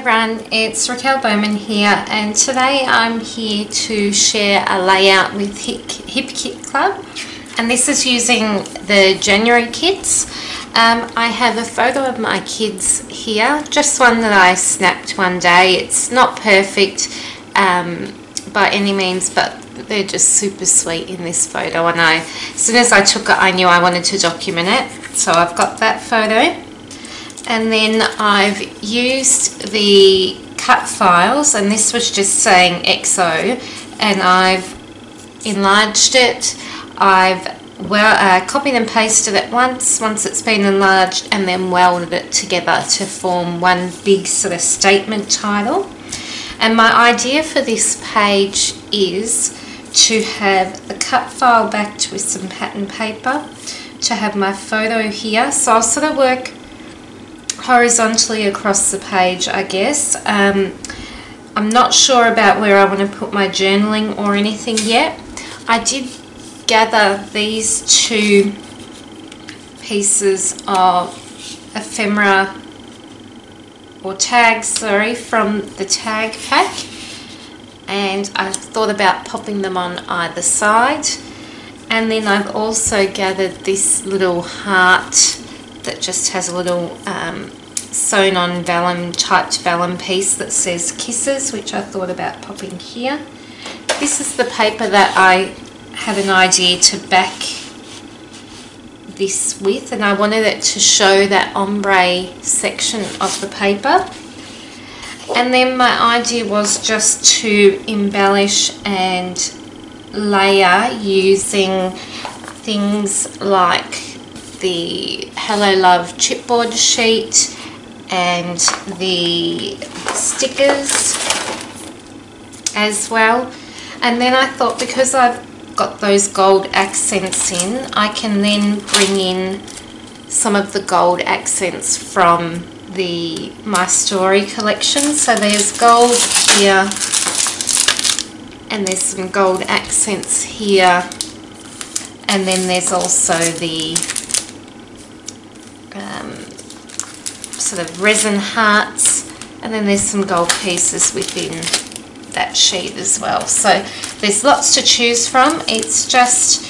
everyone, it's Raquel Bowman here, and today I'm here to share a layout with Hip Kit Club, and this is using the January kits. I have a photo of my kids here, just one that I snapped one day. It's not perfect by any means, but they're just super sweet in this photo, and as soon as I took it I knew I wanted to document it, so I've got that photo. And then I've used the cut files, and this was just saying XO, and I've enlarged it. I've copied and pasted it once it's been enlarged, and then welded it together to form one big sort of statement title. And my idea for this page is to have the cut file backed with some pattern paper, to have my photo here, so I'll sort of work horizontally across the page, I guess. I'm not sure about where I want to put my journaling or anything yet. I did gather these two pieces of ephemera or tags, sorry, from the tag pack, and I thought about popping them on either side. And then I've also gathered this little heart that just has a little sewn on vellum, typed vellum piece that says kisses, which I thought about popping here. This is the paper that I had an idea to back this with, and I wanted it to show that ombre section of the paper. And then my idea was just to embellish and layer using things like the Hello Love chipboard sheet and the stickers as well. And then I thought, because I've got those gold accents in, I can then bring in some of the gold accents from the My Story collection. So there's gold here, and there's some gold accents here, and then there's also the sort of resin hearts, and then there's some gold pieces within that sheet as well. So there's lots to choose from. It's just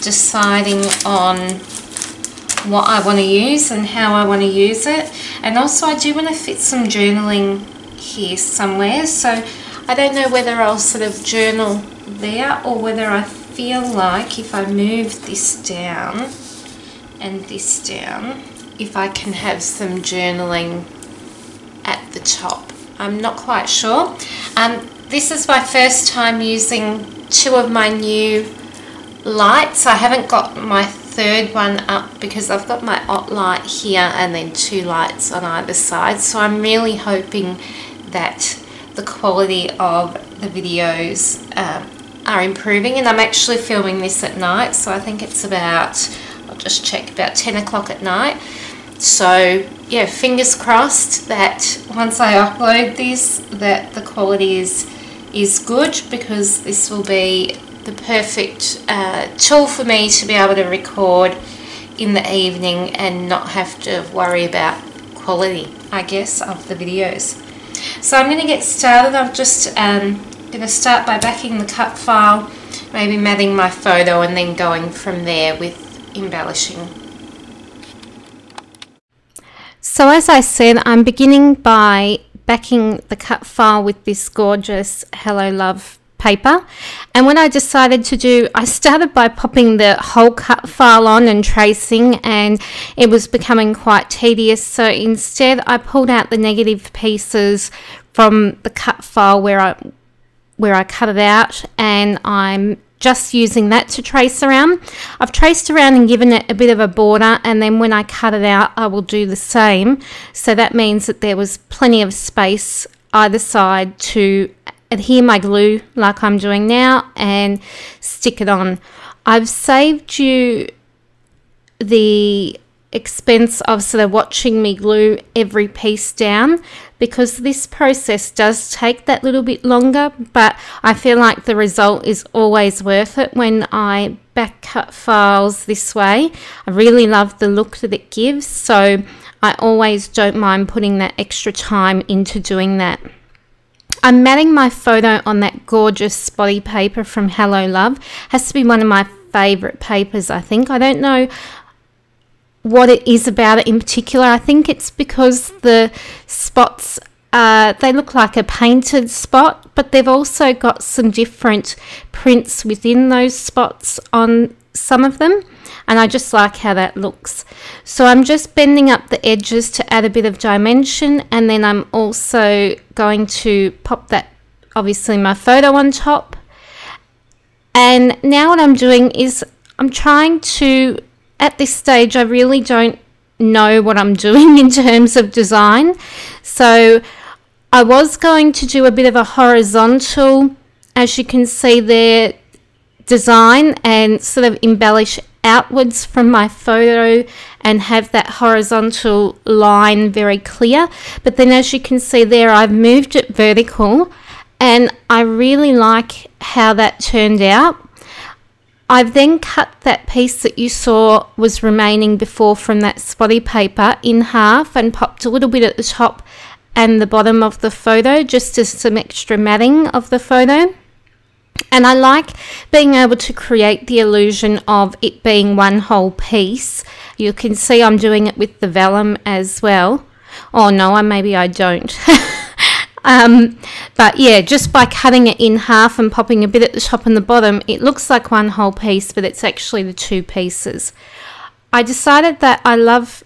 deciding on what I want to use and how I want to use it. And also I do want to fit some journaling here somewhere, so I don't know whether I'll sort of journal there, or whether I feel like if I move this down and this down, if I can have some journaling at the top. I'm not quite sure. This is my first time using two of my new lights. I haven't got my third one up because I've got my OT light here and then two lights on either side, so I'm really hoping that the quality of the videos are improving. And I'm actually filming this at night, so I think it's about, I'll just check, about 10 o'clock at night. So yeah, fingers crossed that once I upload this, that the quality is good, because this will be the perfect tool for me to be able to record in the evening and not have to worry about quality, I guess, of the videos. So I'm going to get started. I'm just going to start by backing the cut file, maybe matting my photo, and then going from there with embellishing. So as I said, I'm beginning by backing the cut file with this gorgeous Hello Love paper. And what I decided to do, I started by popping the whole cut file on and tracing, and it was becoming quite tedious. So instead I pulled out the negative pieces from the cut file where I cut it out, and I'm just using that to trace around. I've traced around and given it a bit of a border, and then when I cut it out I will do the same. So that means that there was plenty of space either side to adhere my glue like I'm doing now and stick it on. I've saved you the expense of sort of watching me glue every piece down, because this process does take that little bit longer, but I feel like the result is always worth it when I back cut files this way. I really love the look that it gives, so I always don't mind putting that extra time into doing that. I'm matting my photo on that gorgeous spotty paper from Hello Love. Has to be one of my favourite papers, I think. I don't know what it is about it in particular. I think it's because the spots, they look like a painted spot, but they've also got some different prints within those spots on some of them, and I just like how that looks. So I'm just bending up the edges to add a bit of dimension, and then I'm also going to pop that, obviously, my photo on top. And now what I'm doing is I'm trying to, at this stage, I really don't know what I'm doing in terms of design. So I was going to do a bit of a horizontal, as you can see there, design, and sort of embellish outwards from my photo and have that horizontal line very clear. But then, as you can see there, I've moved it vertical, and I really like how that turned out. I've then cut that piece that you saw was remaining before from that spotty paper in half and popped a little bit at the top and the bottom of the photo, just as some extra matting of the photo. And I like being able to create the illusion of it being one whole piece. You can see I'm doing it with the vellum as well. Oh no, maybe I don't. But yeah, just by cutting it in half and popping a bit at the top and the bottom, it looks like one whole piece, but it's actually the two pieces. I decided that I love,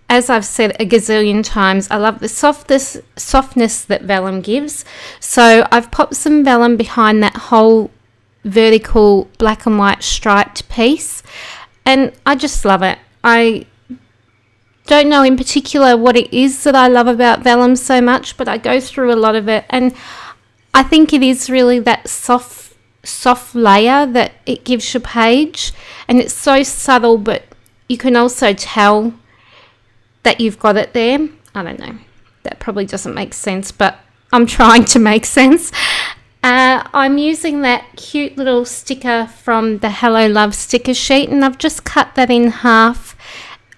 as I've said a gazillion times, I love the softness that vellum gives. So I've popped some vellum behind that whole vertical black and white striped piece, and I just love it. I don't know in particular what it is that I love about vellum so much, but I go through a lot of it, and I think it is really that soft layer that it gives your page, and it's so subtle, but you can also tell that you've got it there. I don't know, that probably doesn't make sense, but I'm trying to make sense. I'm using that cute little sticker from the Hello Love sticker sheet, and I've just cut that in half.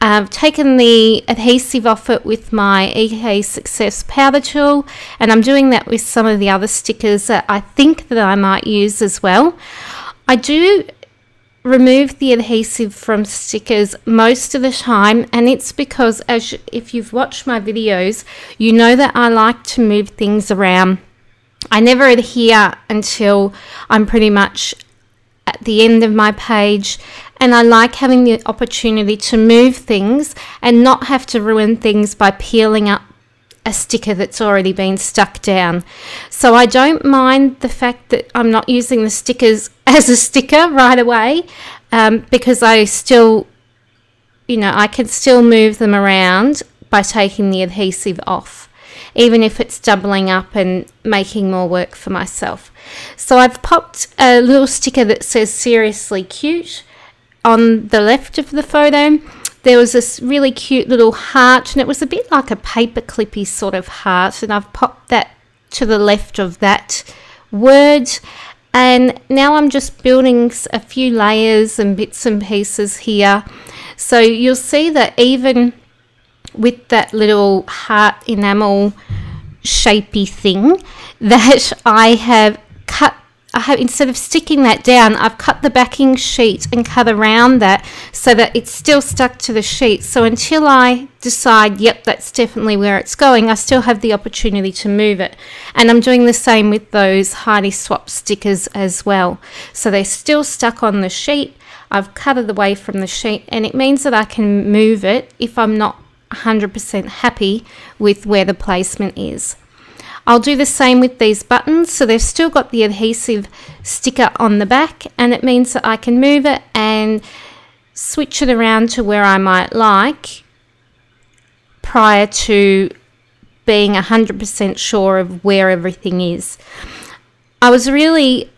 I've taken the adhesive off it with my EK Success powder tool, and I'm doing that with some of the other stickers that I think that I might use as well. I do remove the adhesive from stickers most of the time, and it's because, if you've watched my videos, you know that I like to move things around. I never adhere until I'm pretty much at the end of my page, and I like having the opportunity to move things and not have to ruin things by peeling up a sticker that's already been stuck down. So I don't mind the fact that I'm not using the stickers as a sticker right away, because I still, I can still move them around by taking the adhesive off, even if it's doubling up and making more work for myself. So I've popped a little sticker that says "Seriously Cute" on the left of the photo. There was this really cute little heart, and it was a bit like a paper clippy sort of heart, and I've popped that to the left of that word. And now I'm just building a few layers and bits and pieces here. So you'll see that even with that little heart enamel shapey thing that I have cut, instead of sticking that down, I've cut the backing sheet and cut around that so that it's still stuck to the sheet. So until I decide, yep, that's definitely where it's going, I still have the opportunity to move it. And I'm doing the same with those Heidi Swap stickers as well. So they're still stuck on the sheet. I've cut it away from the sheet, and it means that I can move it if I'm not 100% happy with where the placement is. I'll do the same with these buttons. So they've still got the adhesive sticker on the back, and it means that I can move it and switch it around to where I might like prior to being 100% sure of where everything is. I was really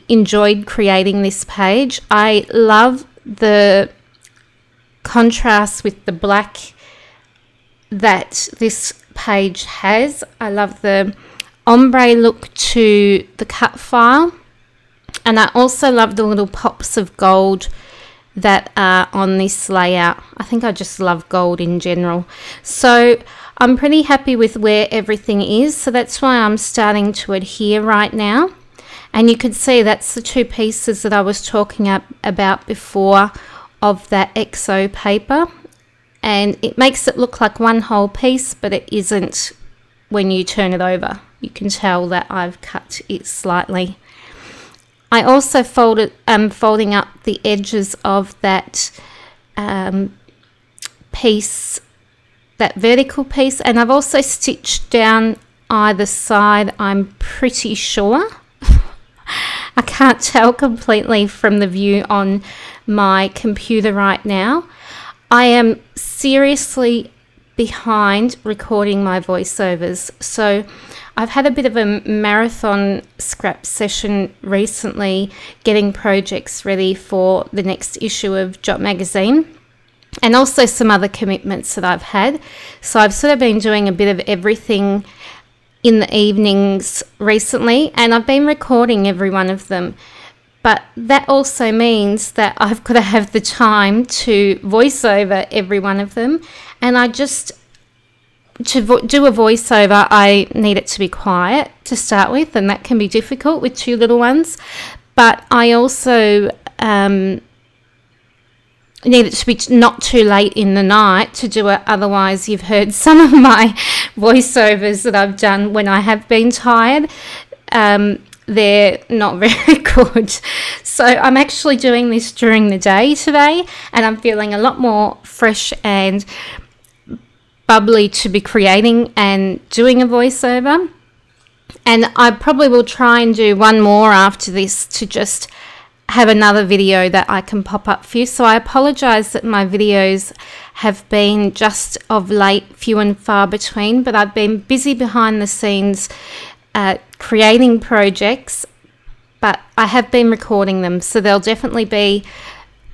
enjoyed creating this page. I love the contrast with the black that this page has. I love the ombre look to the cut file, and I also love the little pops of gold that are on this layout. I think I just love gold in general. So I'm pretty happy with where everything is. So that's why I'm starting to adhere right now. And you can see that's the two pieces that I was talking about before of that XO paper. And it makes it look like one whole piece, but it isn't when you turn it over. You can tell that I've cut it slightly. I also folding up the edges of that piece, that vertical piece, and I've also stitched down either side, I'm pretty sure. I can't tell completely from the view on my computer right now. I am seriously behind recording my voiceovers, so I've had a bit of a marathon scrap session recently, getting projects ready for the next issue of Jot magazine, and also some other commitments that I've had. So I've sort of been doing a bit of everything in the evenings recently, and I've been recording every one of them. But that also means that I've got to have the time to voice over every one of them. And I just, to do a voiceover, I need it to be quiet to start with, and that can be difficult with two little ones. But I also need it to be not too late in the night to do it. Otherwise, you've heard some of my voiceovers that I've done when I have been tired. They're not very good. So I'm actually doing this during the day today, and I'm feeling a lot more fresh and bubbly to be creating and doing a voiceover. And I probably will try and do one more after this to just have another video that I can pop up for you. So I apologize that my videos have been just of late few and far between, but I've been busy behind the scenes creating projects, but I have been recording them, so there'll definitely be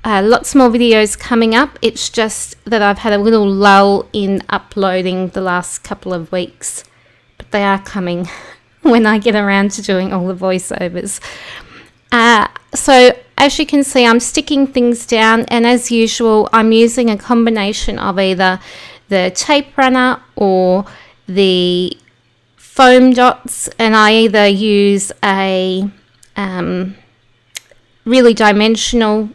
lots more videos coming up. It's just that I've had a little lull in uploading the last couple of weeks, but they are coming when I get around to doing all the voiceovers. So as you can see, I'm sticking things down, and as usual I'm using a combination of either the tape runner or the foam dots, and I either use a really dimensional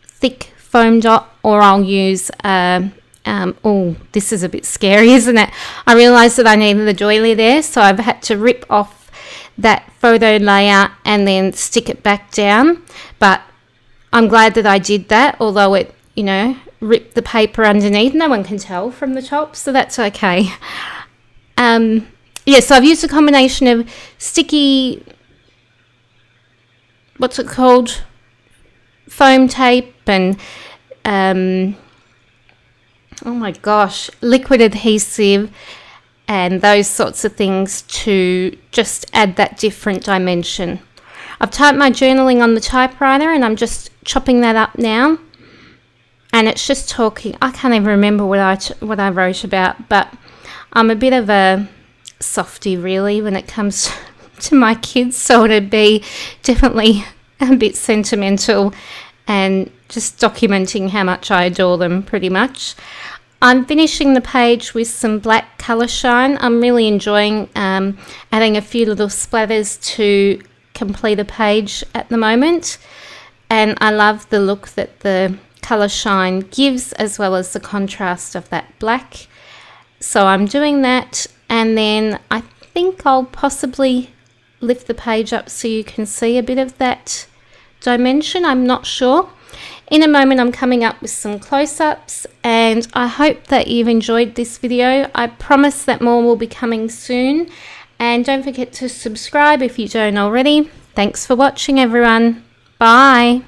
thick foam dot, or I'll use oh, this is a bit scary, isn't it? I realized that I needed the doily there, so I've had to rip off that photo layout and then stick it back down. But I'm glad that I did that, although it, you know, ripped the paper underneath. No one can tell from the top, so that's okay. Yeah, so I've used a combination of sticky, what's it called, foam tape, and oh my gosh, liquid adhesive, and those sorts of things to just add that different dimension. I've typed my journaling on the typewriter, and I'm just chopping that up now, and it's just talking. I can't even remember what I wrote about, but I'm a bit of a softie really when it comes to my kids, so it'd be definitely a bit sentimental and just documenting how much I adore them pretty much. I'm finishing the page with some black colour shine. I'm really enjoying adding a few little splatters to complete a page at the moment, and I love the look that the colour shine gives, as well as the contrast of that black. So I'm doing that, and then I think I'll possibly lift the page up so you can see a bit of that dimension. I'm not sure. In a moment I'm coming up with some close-ups, and I hope that you've enjoyed this video. I promise that more will be coming soon, and don't forget to subscribe if you don't already. Thanks for watching everyone. Bye.